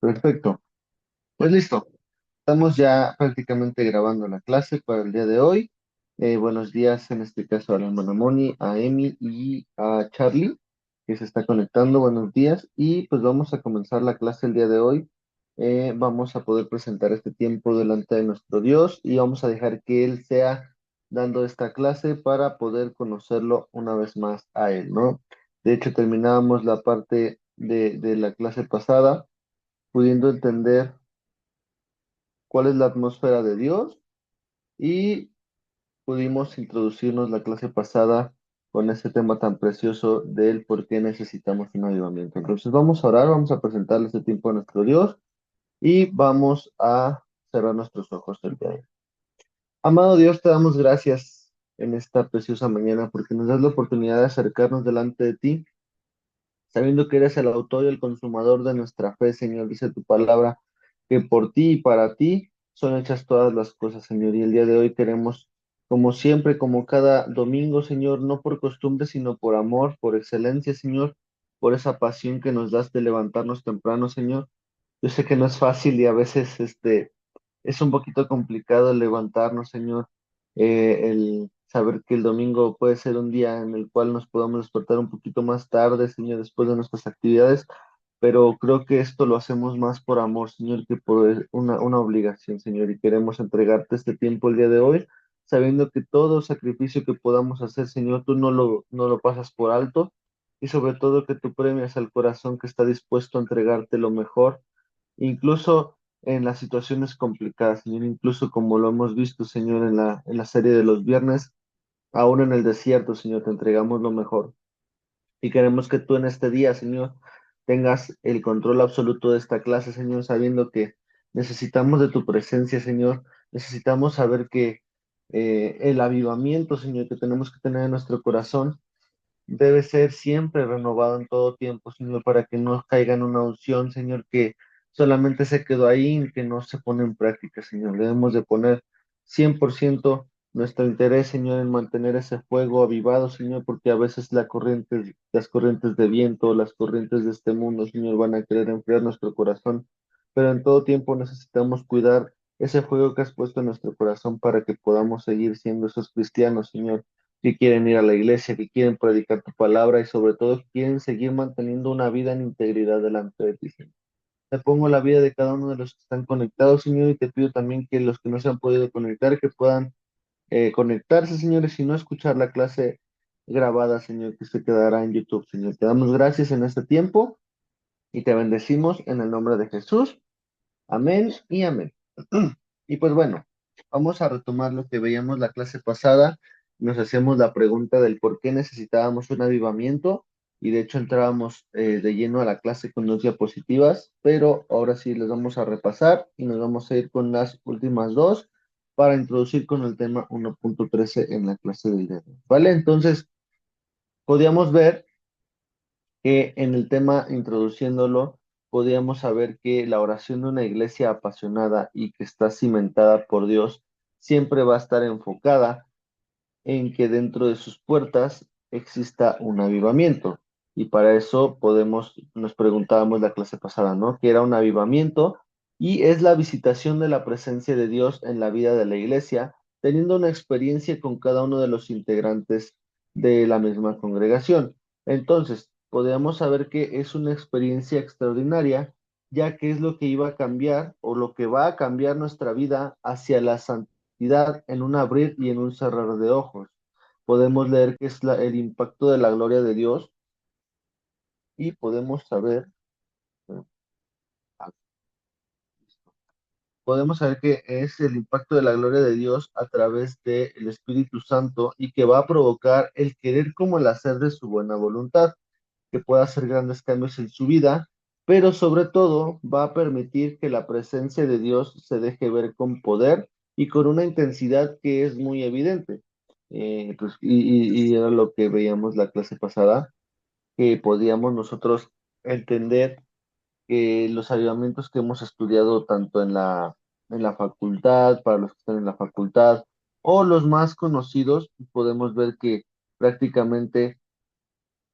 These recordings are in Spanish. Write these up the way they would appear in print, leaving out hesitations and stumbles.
Perfecto. Pues listo. Estamos ya prácticamente grabando la clase para el día de hoy. Buenos días, en este caso a la hermana Moni, a Emi y a Charlie, que se está conectando. Buenos días. Y pues vamos a comenzar la clase el día de hoy. Vamos a poder presentar este tiempo delante de nuestro Dios y vamos a dejar que Él sea dando esta clase para poder conocerlo una vez más a Él, ¿no? De hecho, terminábamos la parte de la clase pasada pudiendo entender cuál es la atmósfera de Dios y pudimos introducirnos la clase pasada con este tema tan precioso del por qué necesitamos un avivamiento. Entonces vamos a orar, vamos a presentarle este tiempo a nuestro Dios y vamos a cerrar nuestros ojos el día de hoy. Amado Dios, te damos gracias en esta preciosa mañana porque nos das la oportunidad de acercarnos delante de ti, sabiendo que eres el autor y el consumador de nuestra fe, Señor. Dice tu palabra que por ti y para ti son hechas todas las cosas, Señor. Y el día de hoy queremos, como siempre, como cada domingo, Señor, no por costumbre, sino por amor, por excelencia, Señor, por esa pasión que nos das de levantarnos temprano, Señor. Yo sé que no es fácil y a veces es un poquito complicado el levantarnos, Señor, el saber que el domingo puede ser un día en el cual nos podamos despertar un poquito más tarde, Señor, después de nuestras actividades, pero creo que esto lo hacemos más por amor, Señor, que por una obligación, Señor, y queremos entregarte este tiempo el día de hoy, sabiendo que todo sacrificio que podamos hacer, Señor, tú no lo pasas por alto, y sobre todo que tú premias al corazón que está dispuesto a entregarte lo mejor incluso en las situaciones complicadas, Señor, incluso como lo hemos visto, Señor, en la serie de los viernes, aún en el desierto, Señor, te entregamos lo mejor. Y queremos que tú en este día, Señor, tengas el control absoluto de esta clase, Señor, sabiendo que necesitamos de tu presencia, Señor. Necesitamos saber que el avivamiento, Señor, que tenemos que tener en nuestro corazón debe ser siempre renovado en todo tiempo, Señor, para que no caiga en una unción, Señor, que solamente se quedó ahí y que no se pone en práctica, Señor. Debemos de poner 100% nuestro interés, Señor, en mantener ese fuego avivado, Señor, porque a veces las corrientes de viento, las corrientes de este mundo, Señor, van a querer enfriar nuestro corazón, pero en todo tiempo necesitamos cuidar ese fuego que has puesto en nuestro corazón para que podamos seguir siendo esos cristianos, Señor que quieren ir a la iglesia, que quieren predicar tu palabra y sobre todo que quieren seguir manteniendo una vida en integridad delante de ti, Señor. Te pongo la vida de cada uno de los que están conectados, Señor, y te pido también que los que no se han podido conectar, que puedan conectarse, señores, y no escuchar la clase grabada, Señor, que se quedará en YouTube, Señor. Te damos gracias en este tiempo y te bendecimos en el nombre de Jesús. Amén y amén. Y pues bueno, vamos a retomar lo que veíamos la clase pasada. Nos hacíamos la pregunta del por qué necesitábamos un avivamiento y de hecho entrábamos de lleno a la clase con dos diapositivas, pero ahora sí les vamos a repasar y nos vamos a ir con las últimas dos para introducir con el tema 1.13 en la clase del día de hoy. ¿Vale? Entonces, podíamos ver que en el tema introduciéndolo, podíamos saber que la oración de una iglesia apasionada y que está cimentada por Dios siempre va a estar enfocada en que dentro de sus puertas exista un avivamiento. Y para eso nos preguntábamos la clase pasada, ¿no? ¿Qué era un avivamiento? Y es la visitación de la presencia de Dios en la vida de la iglesia, teniendo una experiencia con cada uno de los integrantes de la misma congregación. Entonces, podemos saber que es una experiencia extraordinaria, ya que es lo que iba a cambiar o lo que va a cambiar nuestra vida hacia la santidad en un abrir y en un cerrar de ojos. Podemos leer que es el impacto de la gloria de Dios y eh, podemos saber que es el impacto de la gloria de Dios a través del Espíritu Santo y que va a provocar el querer como el hacer de su buena voluntad, que pueda hacer grandes cambios en su vida, pero sobre todo va a permitir que la presencia de Dios se deje ver con poder y con una intensidad que es muy evidente. Y era lo que veíamos la clase pasada, que podíamos nosotros entender que los avivamientos que hemos estudiado tanto en la facultad, para los que están en la facultad, o los más conocidos, podemos ver que prácticamente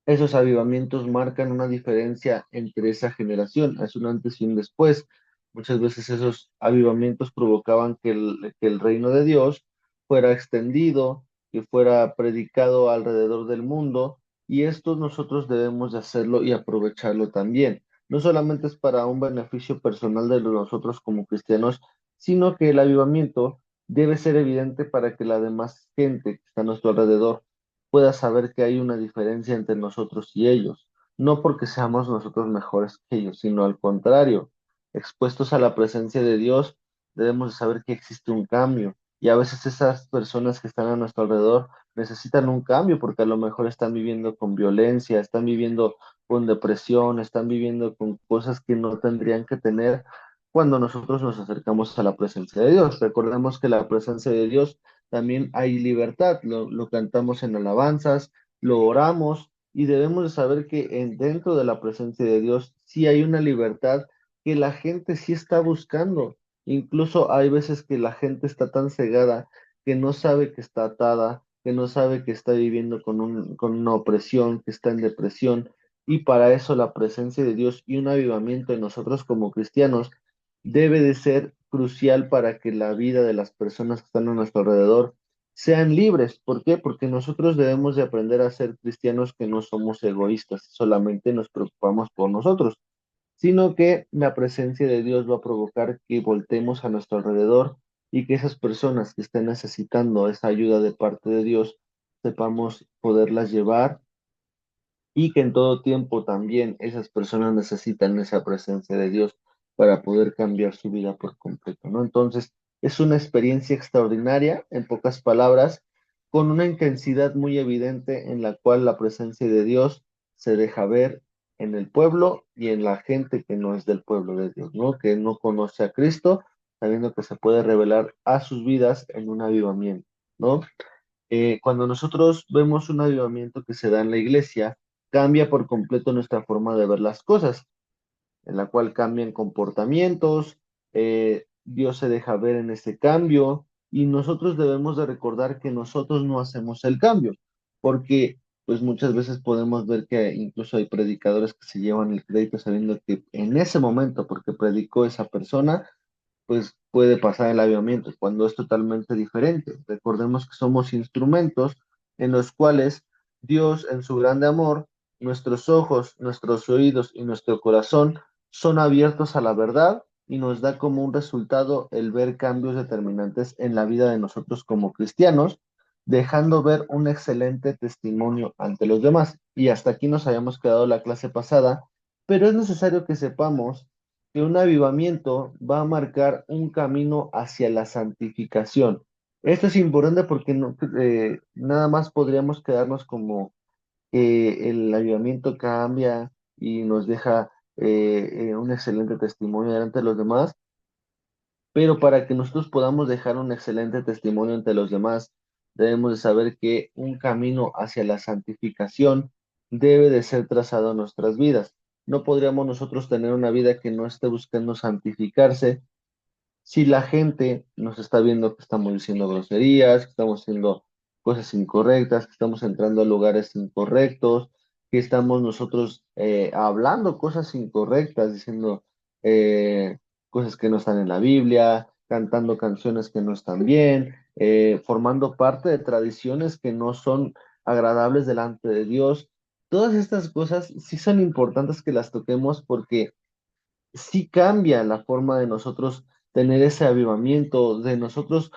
Esos avivamientos marcan una diferencia entre esa generación, es un antes y un después. Muchas veces esos avivamientos provocaban que el reino de Dios fuera extendido, que fuera predicado alrededor del mundo, y esto nosotros debemos de hacerlo y aprovecharlo también. No solamente es para un beneficio personal de nosotros como cristianos, sino que el avivamiento debe ser evidente para que la demás gente que está a nuestro alrededor pueda saber que hay una diferencia entre nosotros y ellos, no porque seamos nosotros mejores que ellos, sino al contrario, expuestos a la presencia de Dios, debemos de saber que existe un cambio. Y a veces esas personas que están a nuestro alrededor necesitan un cambio porque a lo mejor están viviendo con violencia, están viviendo con depresión, están viviendo con cosas que no tendrían que tener cuando nosotros nos acercamos a la presencia de Dios. Recordemos que la presencia de Dios también hay libertad, lo cantamos en alabanzas, lo oramos y debemos de saber que dentro de la presencia de Dios sí hay una libertad que la gente sí está buscando. Incluso hay veces que la gente está tan cegada que no sabe que está atada, que no sabe que está viviendo con una opresión, que está en depresión. Y para eso la presencia de Dios y un avivamiento en nosotros como cristianos debe de ser crucial para que la vida de las personas que están a nuestro alrededor sean libres. ¿Por qué? Porque nosotros debemos de aprender a ser cristianos que no somos egoístas, solamente nos preocupamos por nosotros, sino que la presencia de Dios va a provocar que voltemos a nuestro alrededor y que esas personas que estén necesitando esa ayuda de parte de Dios, sepamos poderlas llevar y que en todo tiempo también esas personas necesitan esa presencia de Dios para poder cambiar su vida por completo, ¿no? Entonces, es una experiencia extraordinaria, en pocas palabras, con una intensidad muy evidente en la cual la presencia de Dios se deja ver en el pueblo y en la gente que no es del pueblo de Dios, ¿no? Que no conoce a Cristo, sabiendo que se puede revelar a sus vidas en un avivamiento, ¿no? Cuando nosotros vemos un avivamiento que se da en la iglesia, cambia por completo nuestra forma de ver las cosas, en la cual cambian comportamientos, Dios se deja ver en ese cambio y nosotros debemos de recordar que nosotros no hacemos el cambio, porque pues muchas veces podemos ver que incluso hay predicadores que se llevan el crédito sabiendo que en ese momento, porque predicó esa persona, pues puede pasar el avivamiento, cuando es totalmente diferente. Recordemos que somos instrumentos en los cuales Dios, en su grande amor, nuestros ojos, nuestros oídos y nuestro corazón son abiertos a la verdad y nos da como un resultado el ver cambios determinantes en la vida de nosotros como cristianos, dejando ver un excelente testimonio ante los demás. Y hasta aquí nos habíamos quedado la clase pasada, pero es necesario que sepamos que un avivamiento va a marcar un camino hacia la santificación. Esto es importante porque no, nada más podríamos quedarnos como que el avivamiento cambia y nos deja un excelente testimonio delante de los demás, pero para que nosotros podamos dejar un excelente testimonio ante los demás, debemos de saber que un camino hacia la santificación debe de ser trazado en nuestras vidas. No podríamos nosotros tener una vida que no esté buscando santificarse si la gente nos está viendo que estamos diciendo groserías, que estamos haciendo cosas incorrectas, que estamos entrando a lugares incorrectos, que estamos nosotros hablando cosas incorrectas, diciendo cosas que no están en la Biblia, cantando canciones que no están bien, formando parte de tradiciones que no son agradables delante de Dios. Todas estas cosas sí son importantes que las toquemos porque sí cambia la forma de nosotros tener ese avivamiento, de nosotros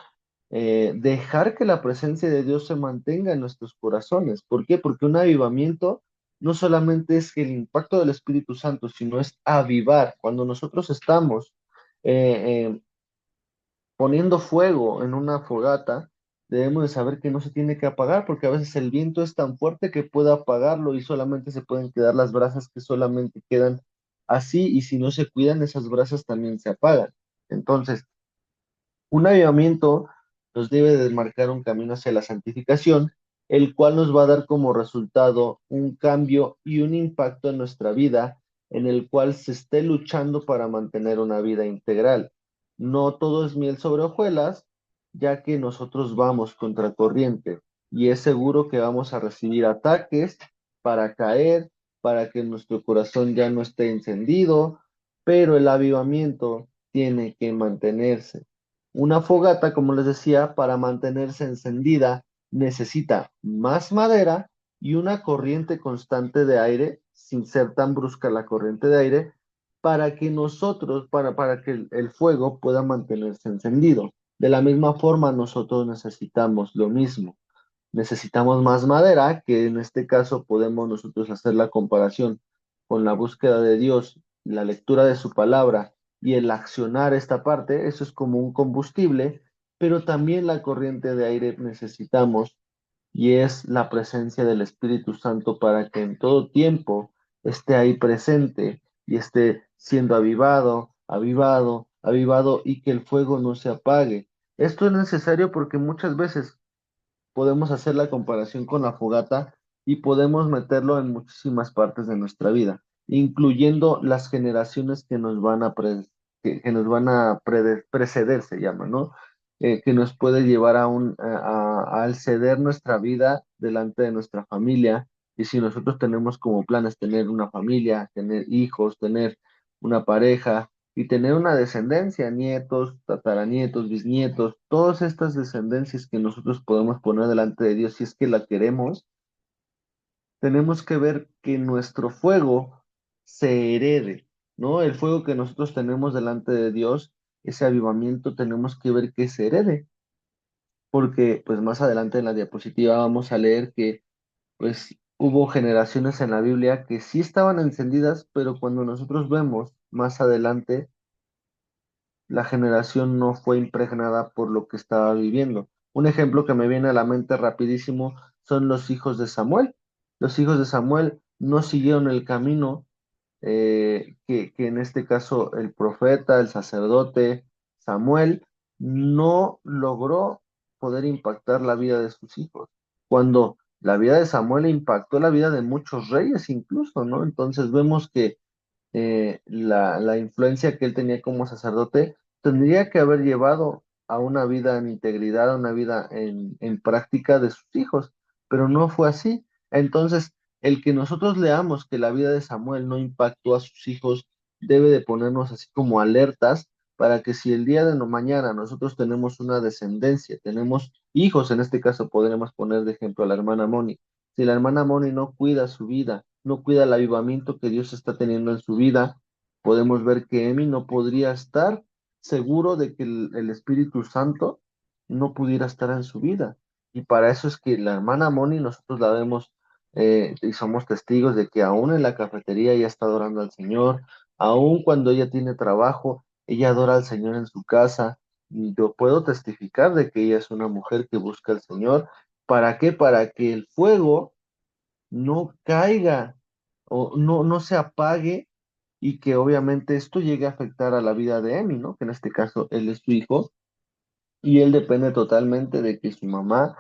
dejar que la presencia de Dios se mantenga en nuestros corazones. ¿Por qué? Porque un avivamiento no solamente es el impacto del Espíritu Santo, sino es avivar. Cuando nosotros estamos poniendo fuego en una fogata, debemos de saber que no se tiene que apagar, porque a veces el viento es tan fuerte que puede apagarlo y solamente se pueden quedar las brasas que solamente quedan así, y si no se cuidan, esas brasas también se apagan. Entonces, un avivamiento nos debe de marcar un camino hacia la santificación, el cual nos va a dar como resultado un cambio y un impacto en nuestra vida, en el cual se esté luchando para mantener una vida integral. No todo es miel sobre hojuelas, ya que nosotros vamos contracorriente y es seguro que vamos a recibir ataques, para caer, para que nuestro corazón ya no esté encendido, pero el avivamiento tiene que mantenerse. Una fogata, como les decía, para mantenerse encendida necesita más madera y una corriente constante de aire, sin ser tan brusca la corriente de aire, para que para que el fuego pueda mantenerse encendido. De la misma forma, nosotros necesitamos lo mismo. Necesitamos más madera, que en este caso podemos nosotros hacer la comparación con la búsqueda de Dios, la lectura de su palabra y el accionar esta parte, eso es como un combustible, pero también la corriente de aire necesitamos y es la presencia del Espíritu Santo para que en todo tiempo esté ahí presente y esté siendo avivado, avivado, avivado y que el fuego no se apague. Esto es necesario porque muchas veces podemos hacer la comparación con la fogata y podemos meterlo en muchísimas partes de nuestra vida, incluyendo las generaciones que nos van a, que nos van a preceder, se llama, ¿no? Que nos puede llevar al ceder nuestra vida delante de nuestra familia. Y si nosotros tenemos como planes tener una familia, tener hijos, tener una pareja, y tener una descendencia, nietos, tataranietos, bisnietos, todas estas descendencias que nosotros podemos poner delante de Dios si es que la queremos, tenemos que ver que nuestro fuego se herede, ¿no? El fuego que nosotros tenemos delante de Dios, ese avivamiento, tenemos que ver que se herede, porque pues más adelante en la diapositiva vamos a leer que pues hubo generaciones en la Biblia que sí estaban encendidas, pero cuando nosotros vemos más adelante, la generación no fue impregnada por lo que estaba viviendo. Un ejemplo que me viene a la mente rapidísimo son los hijos de Samuel. Los hijos de Samuel no siguieron el camino que en este caso el profeta, el sacerdote Samuel, no logró poder impactar la vida de sus hijos. Cuando la vida de Samuel impactó la vida de muchos reyes incluso, ¿no? Entonces vemos que la influencia que él tenía como sacerdote, tendría que haber llevado a una vida en integridad, a una vida en práctica de sus hijos, pero no fue así. Entonces, el que nosotros leamos que la vida de Samuel no impactó a sus hijos, debe de ponernos así como alertas para que si el día de mañana nosotros tenemos una descendencia, tenemos hijos, en este caso podremos poner de ejemplo a la hermana Moni, si la hermana Moni no cuida su vida, no cuida el avivamiento que Dios está teniendo en su vida, podemos ver que Emi no podría estar seguro de que el Espíritu Santo no pudiera estar en su vida. Y para eso es que la hermana Moni nosotros la vemos y somos testigos de que aún en la cafetería ella está adorando al Señor, aún cuando ella tiene trabajo, ella adora al Señor en su casa. Y yo puedo testificar de que ella es una mujer que busca al Señor. ¿Para qué? Para que el fuego no caiga o no se apague y que obviamente esto llegue a afectar a la vida de Emi, ¿no? Que en este caso él es su hijo y él depende totalmente de que su mamá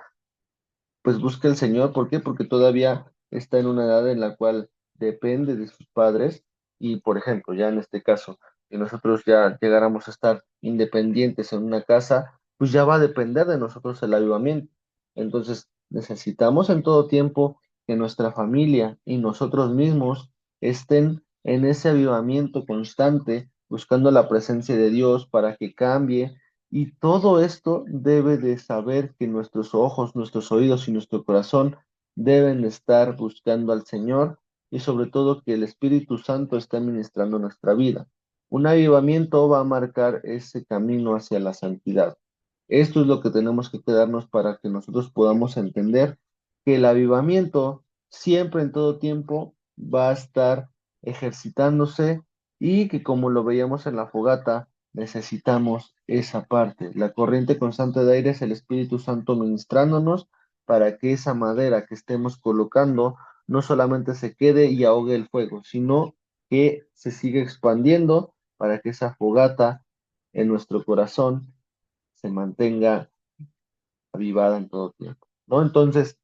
pues busca el Señor. ¿Por qué? Porque todavía está en una edad en la cual depende de sus padres y, por ejemplo, ya en este caso, que nosotros ya llegáramos a estar independientes en una casa, pues ya va a depender de nosotros el avivamiento. Entonces, necesitamos en todo tiempo que nuestra familia y nosotros mismos estén en ese avivamiento constante, buscando la presencia de Dios para que cambie y todo esto debe de saber que nuestros ojos, nuestros oídos y nuestro corazón deben de estar buscando al Señor y sobre todo que el Espíritu Santo esté ministrando nuestra vida. Un avivamiento va a marcar ese camino hacia la santidad. Esto es lo que tenemos que quedarnos para que nosotros podamos entender que el avivamiento siempre en todo tiempo va a estar ejercitándose y que como lo veíamos en la fogata, necesitamos esa parte. La corriente constante de aire es el Espíritu Santo ministrándonos para que esa madera que estemos colocando no solamente se quede y ahogue el fuego, sino que se siga expandiendo para que esa fogata en nuestro corazón se mantenga avivada en todo tiempo, ¿no? Entonces,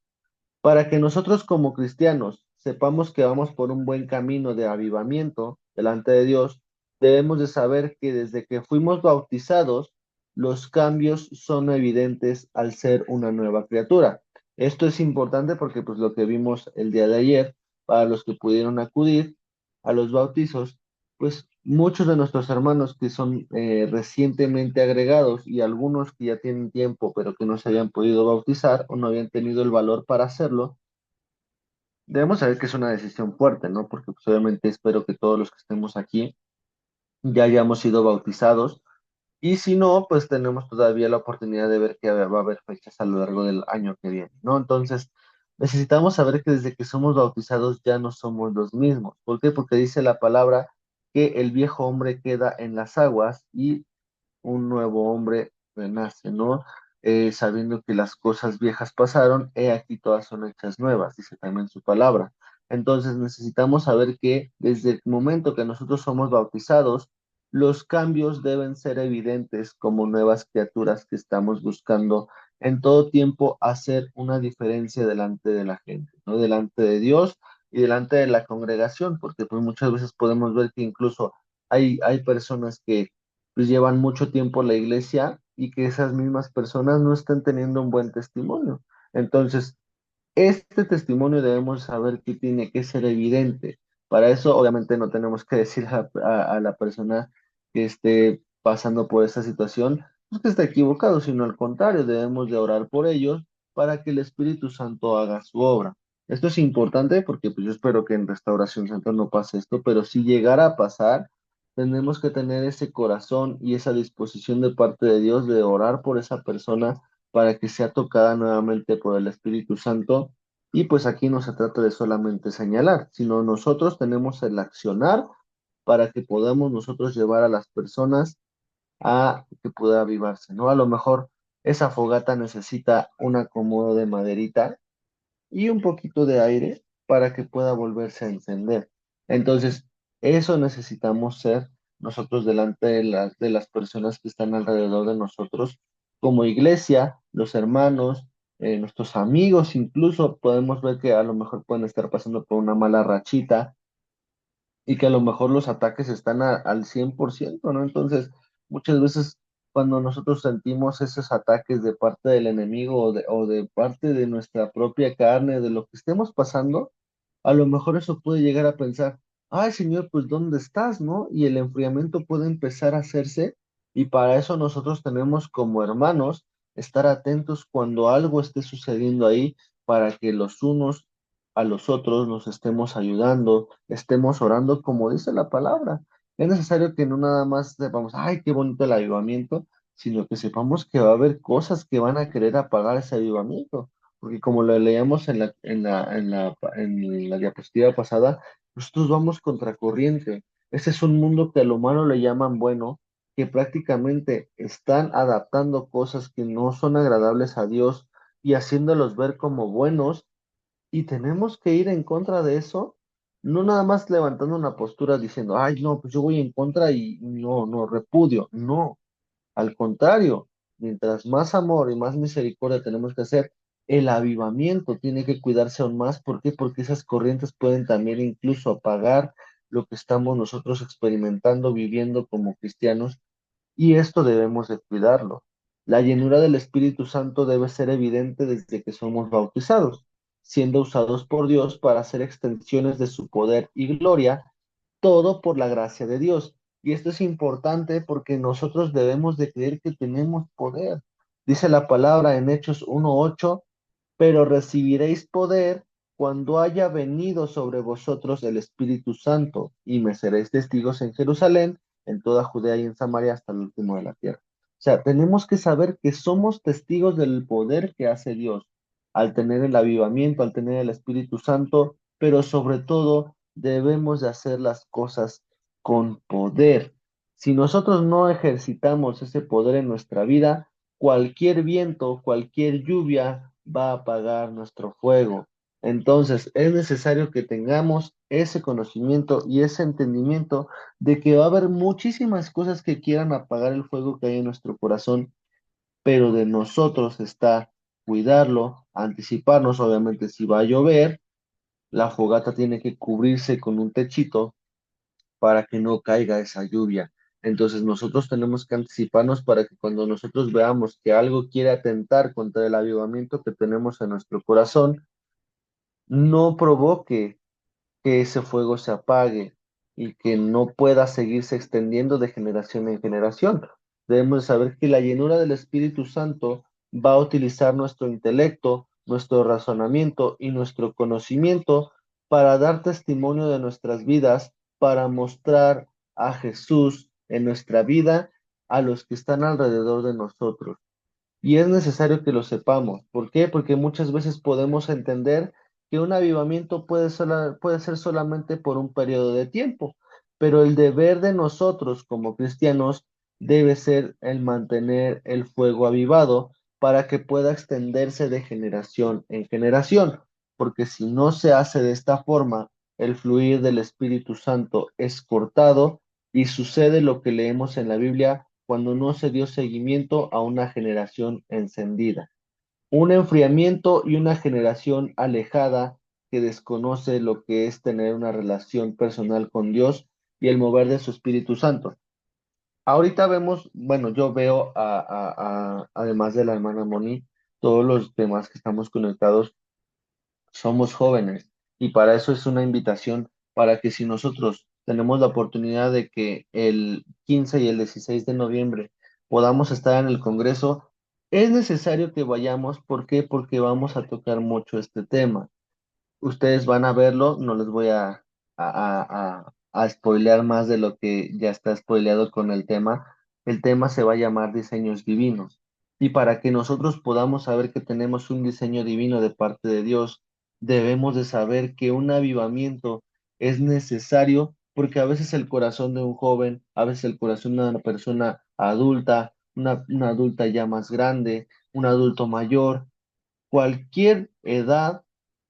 para que nosotros como cristianos sepamos que vamos por un buen camino de avivamiento delante de Dios, debemos de saber que desde que fuimos bautizados, los cambios son evidentes al ser una nueva criatura. Esto es importante porque pues lo que vimos el día de ayer, para los que pudieron acudir a los bautizos, pues muchos de nuestros hermanos que son recientemente agregados y algunos que ya tienen tiempo pero que no se habían podido bautizar o no habían tenido el valor para hacerlo, debemos saber que es una decisión fuerte, ¿no? Porque pues, obviamente espero que todos los que estemos aquí ya hayamos sido bautizados y si no, pues tenemos todavía la oportunidad de ver que va a haber fechas a lo largo del año que viene, ¿no? Entonces, necesitamos saber que desde que somos bautizados ya no somos los mismos. ¿Por qué? Porque dice la palabra que el viejo hombre queda en las aguas y un nuevo hombre renace, ¿no? Sabiendo que las cosas viejas pasaron, he aquí todas son hechas nuevas, dice también su palabra. Entonces necesitamos saber que desde el momento que nosotros somos bautizados, los cambios deben ser evidentes como nuevas criaturas que estamos buscando en todo tiempo hacer una diferencia delante de la gente, ¿no? Delante de Dios y delante de la congregación, porque pues muchas veces podemos ver que incluso hay personas que pues llevan mucho tiempo en la iglesia y que esas mismas personas no están teniendo un buen testimonio. Entonces, este testimonio debemos saber que tiene que ser evidente. Para eso, obviamente, no tenemos que decir a la persona que esté pasando por esta situación, pues que está equivocado, sino al contrario, debemos de orar por ellos para que el Espíritu Santo haga su obra. Esto es importante porque pues, yo espero que en Restauración Central no pase esto, pero si llegara a pasar, tenemos que tener ese corazón y esa disposición de parte de Dios de orar por esa persona para que sea tocada nuevamente por el Espíritu Santo. Y pues aquí no se trata de solamente señalar, sino nosotros tenemos el accionar para que podamos nosotros llevar a las personas a que pueda avivarse, ¿no? A lo mejor esa fogata necesita un acomodo de maderita y un poquito de aire para que pueda volverse a encender. Entonces, eso necesitamos ser nosotros delante de las personas que están alrededor de nosotros, como iglesia, los hermanos, nuestros amigos, incluso podemos ver que a lo mejor pueden estar pasando por una mala rachita y que a lo mejor los ataques están al 100%, ¿no? Entonces, muchas veces cuando nosotros sentimos esos ataques de parte del enemigo o de parte de nuestra propia carne, de lo que estemos pasando, a lo mejor eso puede llegar a pensar, ay Señor, pues ¿dónde estás, no? Y el enfriamiento puede empezar a hacerse y para eso nosotros tenemos como hermanos estar atentos cuando algo esté sucediendo ahí para que los unos a los otros nos estemos ayudando, estemos orando como dice la palabra. Es necesario que no nada más sepamos, ay, qué bonito el avivamiento, sino que sepamos que va a haber cosas que van a querer apagar ese avivamiento. Porque como lo leíamos en la diapositiva pasada, nosotros vamos contracorriente. Ese es un mundo que a lo humano le llaman bueno, que prácticamente están adaptando cosas que no son agradables a Dios y haciéndolos ver como buenos y tenemos que ir en contra de eso, no nada más levantando una postura diciendo, ay, no, pues yo voy en contra y no, repudio. No, al contrario, mientras más amor y más misericordia tenemos que hacer, el avivamiento tiene que cuidarse aún más. ¿Por qué? Porque esas corrientes pueden también incluso apagar lo que estamos nosotros experimentando, viviendo como cristianos y esto debemos de cuidarlo. La llenura del Espíritu Santo debe ser evidente desde que somos bautizados, siendo usados por Dios para hacer extensiones de su poder y gloria, todo por la gracia de Dios. Y esto es importante porque nosotros debemos de creer que tenemos poder. Dice la palabra en Hechos 1:8, pero recibiréis poder cuando haya venido sobre vosotros el Espíritu Santo, y me seréis testigos en Jerusalén, en toda Judea y en Samaria hasta el último de la tierra. O sea, tenemos que saber que somos testigos del poder que hace Dios al tener el avivamiento, al tener el Espíritu Santo, pero sobre todo debemos de hacer las cosas con poder. Si nosotros no ejercitamos ese poder en nuestra vida, cualquier viento, cualquier lluvia va a apagar nuestro fuego. Entonces, es necesario que tengamos ese conocimiento y ese entendimiento de que va a haber muchísimas cosas que quieran apagar el fuego que hay en nuestro corazón, pero de nosotros está cuidarlo, anticiparnos, obviamente si va a llover, la fogata tiene que cubrirse con un techito para que no caiga esa lluvia. Entonces nosotros tenemos que anticiparnos para que cuando nosotros veamos que algo quiere atentar contra el avivamiento que tenemos en nuestro corazón, no provoque que ese fuego se apague y que no pueda seguirse extendiendo de generación en generación. Debemos de saber que la llenura del Espíritu Santo va a utilizar nuestro intelecto, nuestro razonamiento y nuestro conocimiento para dar testimonio de nuestras vidas, para mostrar a Jesús en nuestra vida a los que están alrededor de nosotros. Y es necesario que lo sepamos. ¿Por qué? Porque muchas veces podemos entender que un avivamiento puede ser solamente por un periodo de tiempo, pero el deber de nosotros como cristianos debe ser el mantener el fuego avivado para que pueda extenderse de generación en generación, porque si no se hace de esta forma, el fluir del Espíritu Santo es cortado y sucede lo que leemos en la Biblia cuando no se dio seguimiento a una generación encendida. Un enfriamiento y una generación alejada que desconoce lo que es tener una relación personal con Dios y el mover de su Espíritu Santo. Ahorita vemos, bueno, yo veo además de la hermana Moni, todos los demás que estamos conectados somos jóvenes y para eso es una invitación para que si nosotros tenemos la oportunidad de que el 15 y el 16 de noviembre podamos estar en el Congreso, es necesario que vayamos. ¿Por qué? Porque vamos a tocar mucho este tema. Ustedes van a verlo, no les voy a spoilear más de lo que ya está spoileado con el tema. El tema se va a llamar diseños divinos. Y para que nosotros podamos saber que tenemos un diseño divino de parte de Dios, debemos de saber que un avivamiento es necesario porque a veces el corazón de un joven, a veces el corazón de una persona adulta, una adulta ya más grande, un adulto mayor, cualquier edad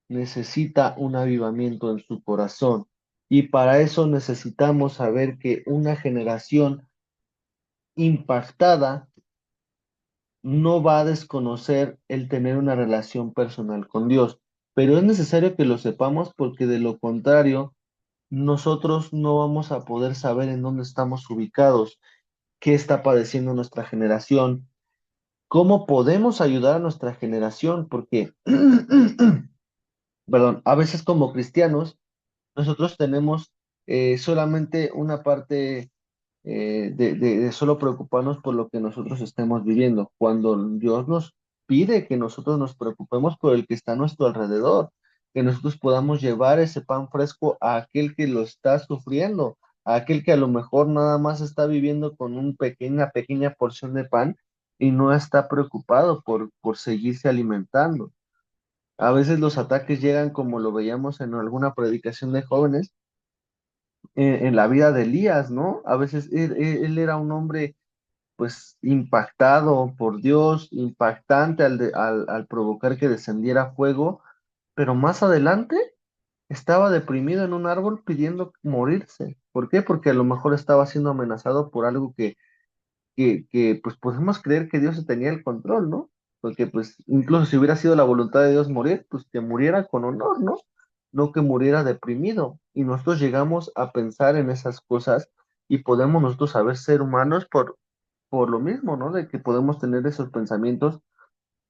necesita un avivamiento en su corazón. Y para eso necesitamos saber que una generación impactada no va a desconocer el tener una relación personal con Dios. Pero es necesario que lo sepamos porque de lo contrario, nosotros no vamos a poder saber en dónde estamos ubicados, qué está padeciendo nuestra generación, cómo podemos ayudar a nuestra generación, porque, perdón, a veces como cristianos, nosotros tenemos solamente una parte de solo preocuparnos por lo que nosotros estemos viviendo, cuando Dios nos pide que nosotros nos preocupemos por el que está a nuestro alrededor, que nosotros podamos llevar ese pan fresco a aquel que lo está sufriendo, a aquel que a lo mejor nada más está viviendo con una pequeña porción de pan y no está preocupado por seguirse alimentando. A veces los ataques llegan como lo veíamos en alguna predicación de jóvenes, en la vida de Elías, ¿no? A veces él era un hombre pues impactado por Dios, impactante al provocar que descendiera fuego, pero más adelante estaba deprimido en un árbol pidiendo morirse. ¿Por qué? Porque a lo mejor estaba siendo amenazado por algo que pues podemos creer que Dios tenía el control, ¿no? Porque pues incluso si hubiera sido la voluntad de Dios morir, pues que muriera con honor, ¿no? No que muriera deprimido. Y nosotros llegamos a pensar en esas cosas y podemos nosotros saber ser humanos por lo mismo, ¿no? De que podemos tener esos pensamientos,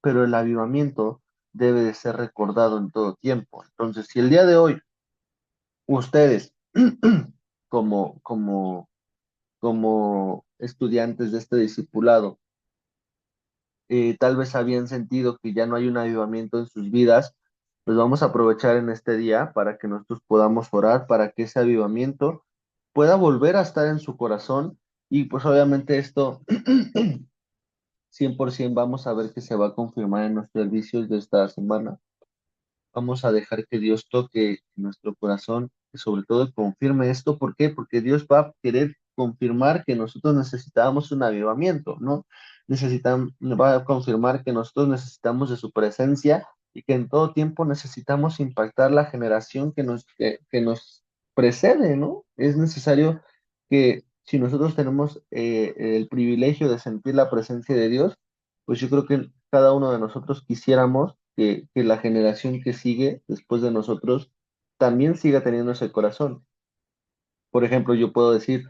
pero el avivamiento debe de ser recordado en todo tiempo. Entonces, si el día de hoy ustedes, como, como, como estudiantes de este discipulado, tal vez habían sentido que ya no hay un avivamiento en sus vidas, pues vamos a aprovechar en este día para que nosotros podamos orar para que ese avivamiento pueda volver a estar en su corazón y pues obviamente esto 100% vamos a ver que se va a confirmar en los servicios de esta semana. Vamos a dejar que Dios toque nuestro corazón y sobre todo confirme esto. ¿Por qué? Porque Dios va a querer confirmar que nosotros necesitábamos un avivamiento, ¿no? Va a confirmar que nosotros necesitamos de su presencia y que en todo tiempo necesitamos impactar la generación que nos precede, ¿no? Es necesario que si nosotros tenemos el privilegio de sentir la presencia de Dios, pues yo creo que cada uno de nosotros quisiéramos que la generación que sigue después de nosotros también siga teniendo ese corazón. Por ejemplo, yo puedo decir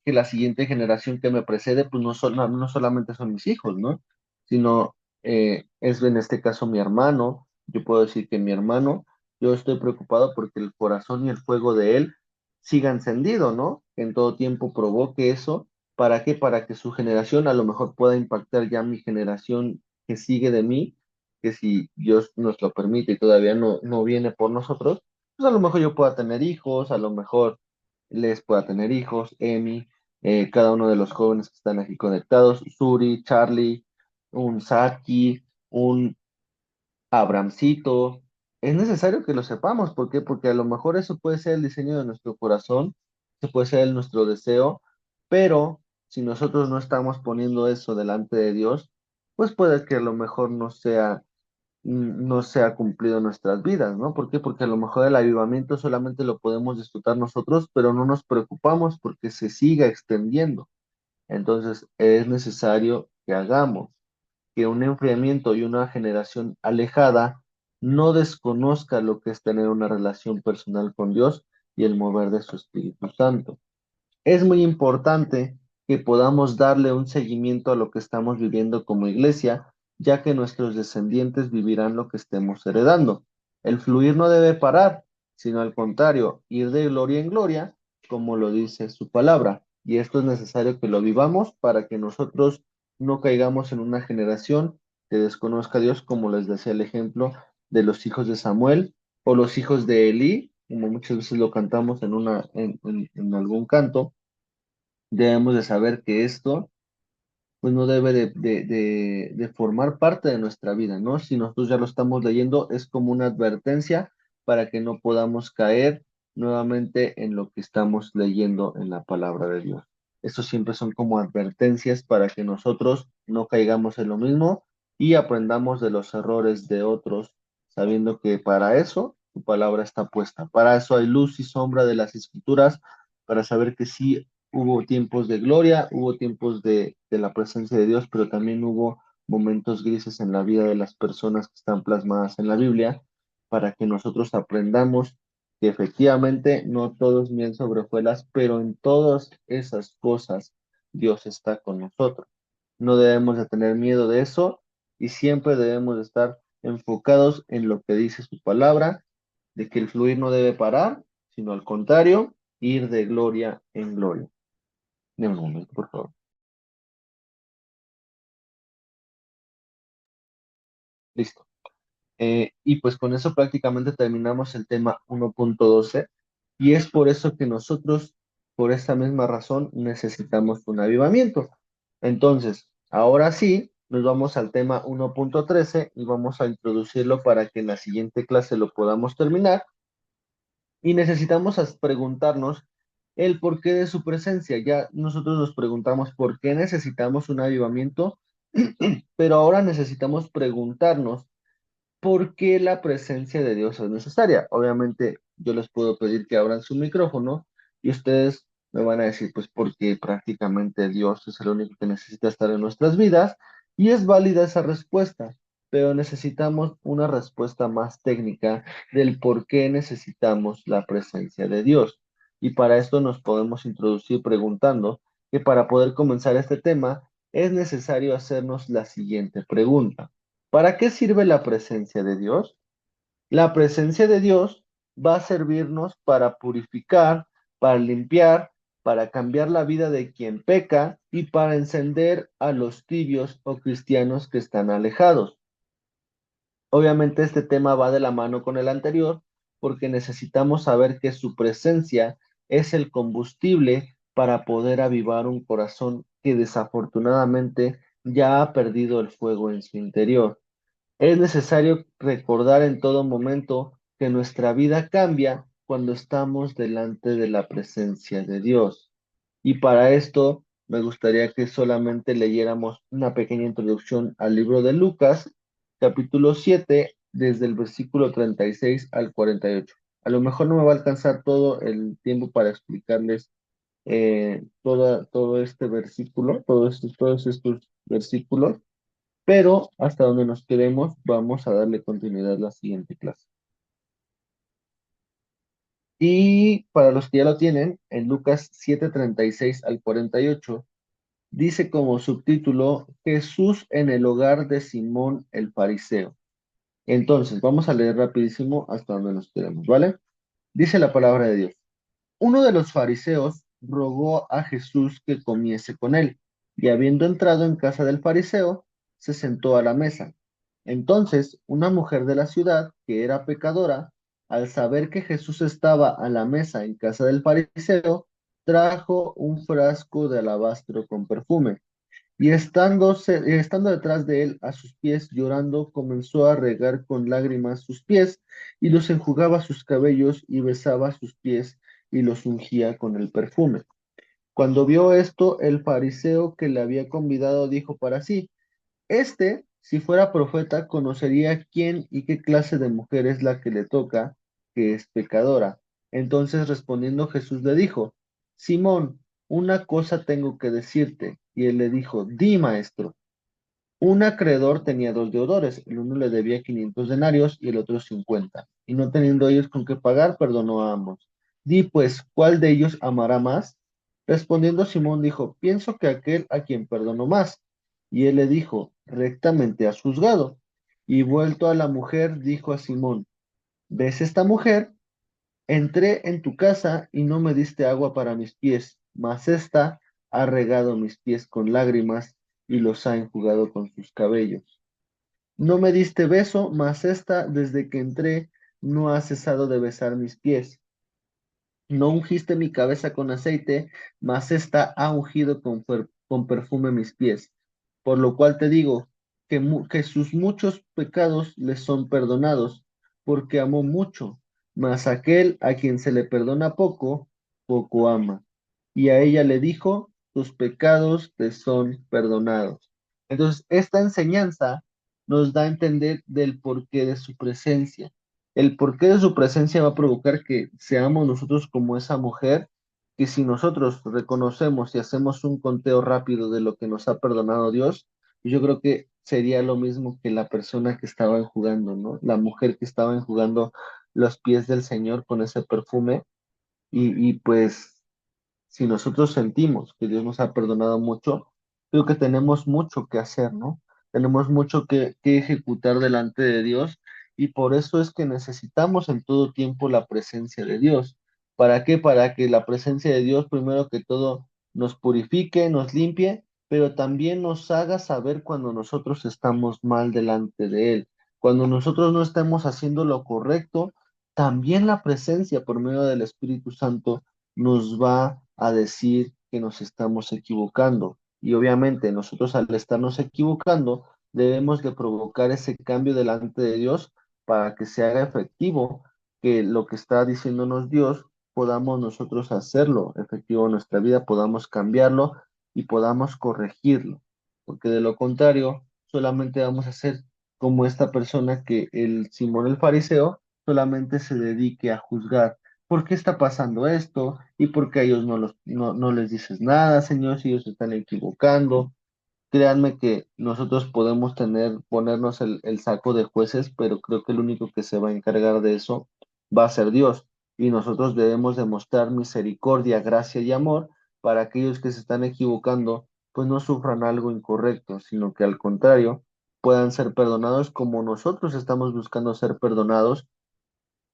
que la siguiente generación que me precede, pues no solamente son mis hijos, ¿no? Sino es en este caso mi hermano. Yo puedo decir que mi hermano yo estoy preocupado porque el corazón y el fuego de Él siga encendido, ¿no? Que en todo tiempo provoque eso. ¿Para qué? Para que su generación a lo mejor pueda impactar ya mi generación que sigue de mí, que si Dios nos lo permite y todavía no viene por nosotros, pues a lo mejor yo pueda tener hijos, a lo mejor les pueda tener hijos, Emi, cada uno de los jóvenes que están aquí conectados, Suri, Charlie, un Saki, un Abramcito. Es necesario que lo sepamos, ¿por qué? Porque a lo mejor eso puede ser el diseño de nuestro corazón, eso puede ser nuestro deseo, pero si nosotros no estamos poniendo eso delante de Dios, pues puede que a lo mejor no sea cumplido en nuestras vidas, ¿no? ¿Por qué? Porque a lo mejor el avivamiento solamente lo podemos disfrutar nosotros, pero no nos preocupamos porque se siga extendiendo. Entonces es necesario que hagamos que un enfriamiento y una generación alejada no desconozca lo que es tener una relación personal con Dios y el mover de su Espíritu Santo. Es muy importante que podamos darle un seguimiento a lo que estamos viviendo como iglesia, ya que nuestros descendientes vivirán lo que estemos heredando. El fluir no debe parar, sino al contrario, ir de gloria en gloria, como lo dice su palabra. Y esto es necesario que lo vivamos para que nosotros no caigamos en una generación que desconozca a Dios, como les decía el ejemplo de los hijos de Samuel o los hijos de Elí, como muchas veces lo cantamos en algún canto. Debemos de saber que esto pues no debe de formar parte de nuestra vida, ¿no? Si nosotros ya lo estamos leyendo, es como una advertencia para que no podamos caer nuevamente en lo que estamos leyendo en la palabra de Dios. Estos siempre son como advertencias para que nosotros no caigamos en lo mismo y aprendamos de los errores de otros, sabiendo que para eso tu palabra está puesta. Para eso hay luz y sombra de las escrituras, para saber que sí hubo tiempos de gloria, hubo tiempos de la presencia de Dios, pero también hubo momentos grises en la vida de las personas que están plasmadas en la Biblia, para que nosotros aprendamos que efectivamente no todo es miel sobre hojuelas, pero en todas esas cosas Dios está con nosotros. No debemos de tener miedo de eso y siempre debemos de estar enfocados en lo que dice su palabra, de que el fluir no debe parar, sino al contrario, ir de gloria en gloria. De un momento, por favor. Listo. Y pues con eso prácticamente terminamos el tema 1.12 y es por eso que nosotros, por esta misma razón, necesitamos un avivamiento. Entonces, ahora sí, nos vamos al tema 1.13 y vamos a introducirlo para que en la siguiente clase lo podamos terminar. Y necesitamos preguntarnos el porqué de su presencia. Ya nosotros nos preguntamos por qué necesitamos un avivamiento, pero ahora necesitamos preguntarnos por qué la presencia de Dios es necesaria. Obviamente, yo les puedo pedir que abran su micrófono y ustedes me van a decir, pues, porque prácticamente Dios es el único que necesita estar en nuestras vidas y es válida esa respuesta, pero necesitamos una respuesta más técnica del por qué necesitamos la presencia de Dios. Y para esto nos podemos introducir preguntando que para poder comenzar este tema es necesario hacernos la siguiente pregunta. ¿Para qué sirve la presencia de Dios? La presencia de Dios va a servirnos para purificar, para limpiar, para cambiar la vida de quien peca y para encender a los tibios o cristianos que están alejados. Obviamente este tema va de la mano con el anterior porque necesitamos saber que su presencia es el combustible para poder avivar un corazón que desafortunadamente ya ha perdido el fuego en su interior. Es necesario recordar en todo momento que nuestra vida cambia cuando estamos delante de la presencia de Dios. Y para esto me gustaría que solamente leyéramos una pequeña introducción al libro de Lucas, capítulo 7, desde el versículo 36 al 48. A lo mejor no me va a alcanzar todo el tiempo para explicarles todo este versículo, todos estos versículos, pero hasta donde nos quedemos, vamos a darle continuidad a la siguiente clase. Y para los que ya lo tienen, en Lucas 7:36 al 48, dice como subtítulo Jesús en el hogar de Simón el fariseo. Entonces, vamos a leer rapidísimo hasta donde nos quedemos, ¿vale? Dice la palabra de Dios. Uno de los fariseos rogó a Jesús que comiese con él, y habiendo entrado en casa del fariseo, se sentó a la mesa. Entonces, una mujer de la ciudad, que era pecadora, al saber que Jesús estaba a la mesa en casa del fariseo, trajo un frasco de alabastro con perfume, y estando detrás de él a sus pies, llorando, comenzó a regar con lágrimas sus pies, y los enjugaba sus cabellos, y besaba sus pies, y los ungía con el perfume. Cuando vio esto, el fariseo que le había convidado dijo para sí, si fuera profeta, conocería quién y qué clase de mujer es la que le toca, que es pecadora. Entonces respondiendo Jesús le dijo, Simón, una cosa tengo que decirte. Y él le dijo, di, maestro. Un acreedor tenía dos deudores, el uno le debía 500 denarios y el otro 50. Y no teniendo ellos con qué pagar, perdonó a ambos. Di pues, ¿cuál de ellos amará más? Respondiendo Simón dijo, pienso que aquel a quien perdonó más. Y él le dijo, rectamente has juzgado. Y vuelto a la mujer, dijo a Simón, ¿ves esta mujer? Entré en tu casa y no me diste agua para mis pies, mas ésta ha regado mis pies con lágrimas y los ha enjugado con sus cabellos. No me diste beso, mas ésta, desde que entré, no ha cesado de besar mis pies. No ungiste mi cabeza con aceite, mas ésta ha ungido con perfume mis pies. Por lo cual te digo que sus muchos pecados le son perdonados, porque amó mucho, mas aquel a quien se le perdona poco, poco ama. Y a ella le dijo, tus pecados te son perdonados. Entonces, esta enseñanza nos da a entender del porqué de su presencia. El porqué de su presencia va a provocar que seamos nosotros como esa mujer, que si nosotros reconocemos y hacemos un conteo rápido de lo que nos ha perdonado Dios, yo creo que sería lo mismo que la persona que estaba enjugando, ¿no? La mujer que estaba enjugando los pies del Señor con ese perfume y pues si nosotros sentimos que Dios nos ha perdonado mucho, creo que tenemos mucho que hacer, ¿no? Tenemos mucho que ejecutar delante de Dios y por eso es que necesitamos en todo tiempo la presencia de Dios. ¿Para qué? Para que la presencia de Dios, primero que todo, nos purifique, nos limpie, pero también nos haga saber cuando nosotros estamos mal delante de Él. Cuando nosotros no estemos haciendo lo correcto, también la presencia por medio del Espíritu Santo nos va a decir que nos estamos equivocando. Y obviamente nosotros al estarnos equivocando, debemos de provocar ese cambio delante de Dios para que se haga efectivo, que lo que está diciéndonos Dios, podamos nosotros hacerlo efectivo en nuestra vida, podamos cambiarlo y podamos corregirlo. Porque de lo contrario, solamente vamos a ser como esta persona que el Simón el fariseo solamente se dedique a juzgar. ¿Por qué está pasando esto? ¿Y por qué a ellos no les dices nada, Señor, si ellos se están equivocando? Créanme que nosotros podemos ponernos el saco de jueces, pero creo que el único que se va a encargar de eso va a ser Dios. Y nosotros debemos demostrar misericordia, gracia y amor para aquellos que se están equivocando, pues no sufran algo incorrecto, sino que al contrario, puedan ser perdonados como nosotros estamos buscando ser perdonados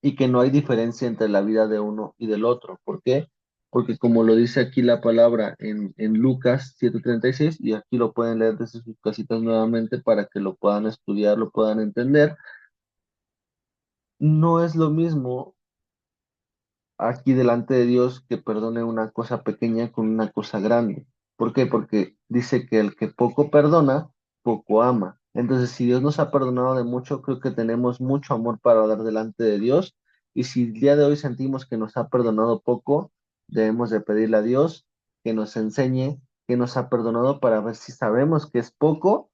y que no hay diferencia entre la vida de uno y del otro. ¿Por qué? Porque como lo dice aquí la palabra en Lucas 7:36, y aquí lo pueden leer desde sus casitas nuevamente para que lo puedan estudiar, lo puedan entender, no es lo mismo aquí delante de Dios que perdone una cosa pequeña con una cosa grande. ¿Por qué? Porque dice que el que poco perdona, poco ama. Entonces, si Dios nos ha perdonado de mucho, creo que tenemos mucho amor para dar delante de Dios. Y si el día de hoy sentimos que nos ha perdonado poco, debemos de pedirle a Dios que nos enseñe que nos ha perdonado para ver si sabemos que es poco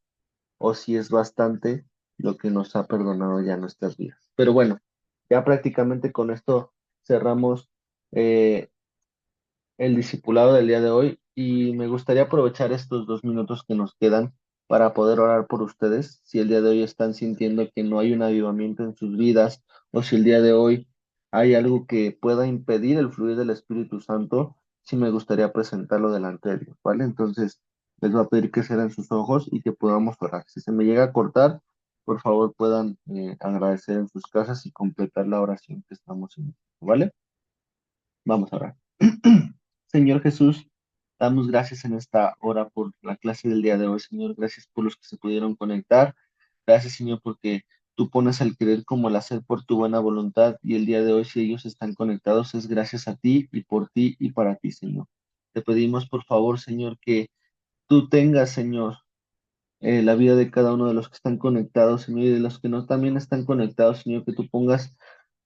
o si es bastante lo que nos ha perdonado ya en nuestras vidas. Pero bueno, ya prácticamente con esto cerramos eh, el discipulado del día de hoy y me gustaría aprovechar estos 2 minutos que nos quedan para poder orar por ustedes. Si el día de hoy están sintiendo que no hay un avivamiento en sus vidas o si el día de hoy hay algo que pueda impedir el fluir del Espíritu Santo, sí me gustaría presentarlo delante de Dios, ¿vale? Entonces les voy a pedir que cierren sus ojos y que podamos orar. Si se me llega a cortar, por favor puedan agradecer en sus casas y completar la oración que estamos en, ¿vale? Vamos a orar. Señor Jesús, damos gracias en esta hora por la clase del día de hoy, Señor. Gracias por los que se pudieron conectar. Gracias, Señor, porque tú pones el querer como el hacer por tu buena voluntad y el día de hoy, si ellos están conectados, es gracias a ti y por ti y para ti, Señor. Te pedimos, por favor, Señor, que tú tengas, Señor, la vida de cada uno de los que están conectados, Señor, y de los que no también están conectados, Señor, que tú pongas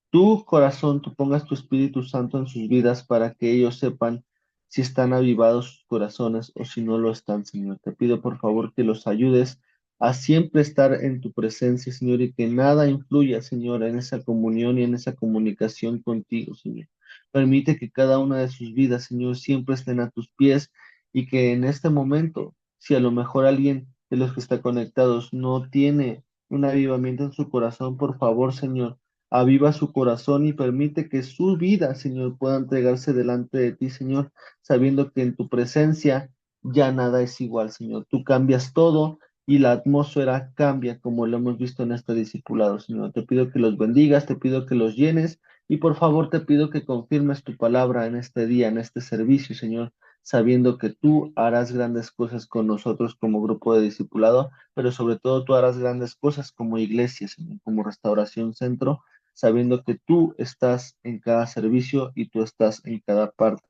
tu corazón, tú pongas tu Espíritu Santo en sus vidas para que ellos sepan si están avivados sus corazones o si no lo están, Señor. Te pido por favor que los ayudes a siempre estar en tu presencia, Señor, y que nada influya, Señor, en esa comunión y en esa comunicación contigo, Señor. Permite que cada una de sus vidas, Señor, siempre estén a tus pies y que en este momento, si a lo mejor alguien de los que está conectados no tiene un avivamiento en su corazón, por favor, Señor, aviva su corazón y permite que su vida, Señor, pueda entregarse delante de ti, Señor, sabiendo que en tu presencia ya nada es igual, Señor. Tú cambias todo y la atmósfera cambia, como lo hemos visto en este discipulado, Señor. Te pido que los bendigas, te pido que los llenes y por favor te pido que confirmes tu palabra en este día, en este servicio, Señor, sabiendo que tú harás grandes cosas con nosotros como grupo de discipulado, pero sobre todo tú harás grandes cosas como iglesia, Señor, como Restauración Centro, sabiendo que tú estás en cada servicio y tú estás en cada parte